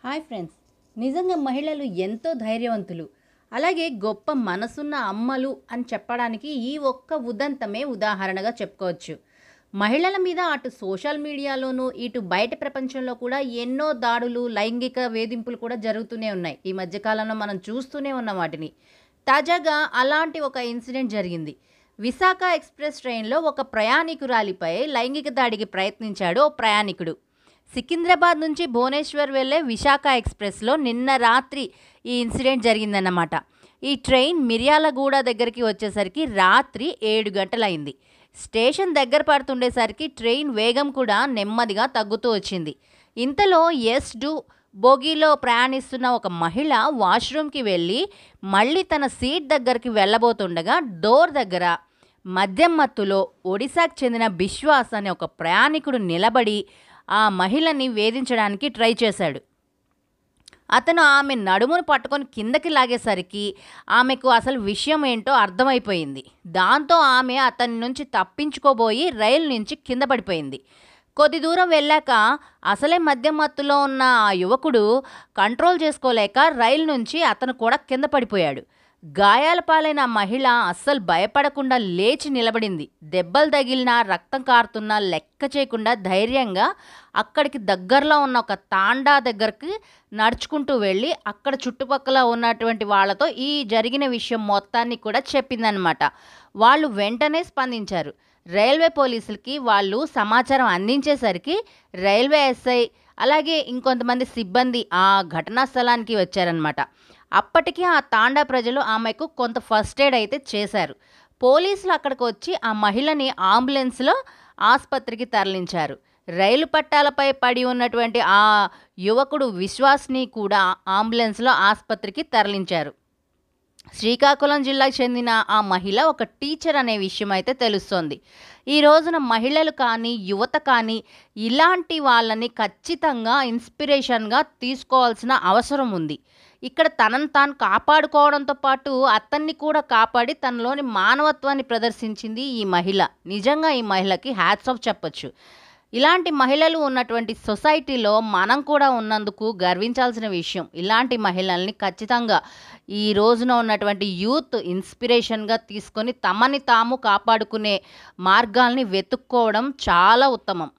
Hi friends, నిజంగా మహిళలు ఎంతో ధైర్యవంతులు, అలాగే గొప్ప మనసున్న అమ్మలు అని చెప్పడానికి ఈ ఒక్క ఉదంతమే ఉదాహరణగా చెప్పుకోవచ్చు. మహిళల మీద అటు సోషల్ మీడియాలోనూ ఇటు బయట ప్రపంచంలో కూడా ఎన్నో దాడులు, లైంగిక వేధింపులు కూడా జరుగుతూనే ఉన్నాయి. ఈ మధ్యకాలంలో మనం చూస్తూనే ఉన్నాం వాటిని. తాజాగా అలాంటి ఒక ఇన్సిడెంట్ జరిగింది. విశాఖ ఎక్స్ప్రెస్ ట్రైన్లో ఒక ప్రయాణికురాలిపై లైంగిక దాడికి ప్రయత్నించాడు ఓ ప్రయాణికుడు. సికింద్రాబాద్ నుంచి భువనేశ్వర్ వెళ్లే విశాఖ ఎక్స్ప్రెస్లో నిన్న రాత్రి ఈ ఇన్సిడెంట్ జరిగిందన్నమాట. ఈ ట్రైన్ మిర్యాలగూడ దగ్గరికి వచ్చేసరికి రాత్రి 7 గంటలైంది. స్టేషన్ దగ్గర పడుతుండేసరికి ట్రైన్ వేగం కూడా నెమ్మదిగా తగ్గుతూ వచ్చింది. ఇంతలో ఎస్-2 బోగీలో ప్రయాణిస్తున్న ఒక మహిళ వాష్రూమ్కి వెళ్ళి మళ్ళీ తన సీట్ దగ్గరికి వెళ్ళబోతుండగా డోర్ దగ్గర మద్యం మత్తులో ఒడిశాకు చెందిన బిశ్వాస్ అనే ఒక ప్రయాణికుడు నిలబడి ఆ మహిళని వేధించడానికి ట్రై చేశాడు. అతను ఆమె నడుమును పట్టుకొని కిందకి లాగేసరికి ఆమెకు అసలు విషయం ఏంటో అర్థమైపోయింది. దాంతో ఆమె అతని నుంచి తప్పించుకోబోయి రైలు నుంచి కింద పడిపోయింది. కొద్ది దూరం వెళ్ళాక అసలే మద్యం మత్తులో ఉన్న ఆ యువకుడు కంట్రోల్ చేసుకోలేక రైలు నుంచి అతను కూడా కింద పడిపోయాడు. గాయాల పాలైన మహిళ అస్సలు భయపడకుండా లేచి నిలబడింది. దెబ్బలు తగిలినా రక్తం కారుతున్నా లెక్క చేయకుండా ధైర్యంగా అక్కడికి దగ్గరలో ఉన్న ఒక తాండా దగ్గరికి నడుచుకుంటూ వెళ్ళి అక్కడ చుట్టుపక్కల ఉన్నటువంటి వాళ్ళతో ఈ జరిగిన విషయం మొత్తాన్ని కూడా చెప్పిందనమాట. వాళ్ళు వెంటనే స్పందించారు. రైల్వే పోలీసులకి వాళ్ళు సమాచారం అందించేసరికి రైల్వే ఎస్ఐ అలాగే ఇంకొంతమంది సిబ్బంది ఆ ఘటనా స్థలానికి వచ్చారనమాట. అప్పటికి ఆ తాండా ప్రజలు ఆమెకు కొంత ఫస్ట్ ఎయిడ్ అయితే చేశారు. పోలీసులు అక్కడికి వచ్చి ఆ మహిళని అంబులెన్స్లో ఆసుపత్రికి తరలించారు. రైలు పట్టాలపై పడి ఉన్నటువంటి ఆ యువకుడు విశ్వాస్ని కూడా అంబులెన్స్లో ఆసుపత్రికి తరలించారు. శ్రీకాకుళం జిల్లాకు చెందిన ఆ మహిళ ఒక టీచర్ అనే విషయం అయితే తెలుస్తోంది. ఈ రోజున మహిళలు కానీ యువత కానీ ఇలాంటి వాళ్ళని ఖచ్చితంగా ఇన్స్పిరేషన్గా తీసుకోవాల్సిన అవసరం ఉంది. ఇక్కడ తనను తాను కాపాడుకోవడంతో పాటు అతన్ని కూడా కాపాడి తనలోని మానవత్వాన్ని ప్రదర్శించింది ఈ మహిళ. నిజంగా ఈ మహిళకి హ్యాట్స్ ఆఫ్ చెప్పొచ్చు. ఇలాంటి మహిళలు ఉన్నటువంటి సొసైటీలో మనం కూడా ఉన్నందుకు గర్వించాల్సిన విషయం. ఇలాంటి మహిళల్ని ఖచ్చితంగా ఈ రోజున ఉన్నటువంటి యూత్ ఇన్స్పిరేషన్గా తీసుకొని తమని తాము కాపాడుకునే మార్గాల్ని వెతుక్కోవడం చాలా ఉత్తమం.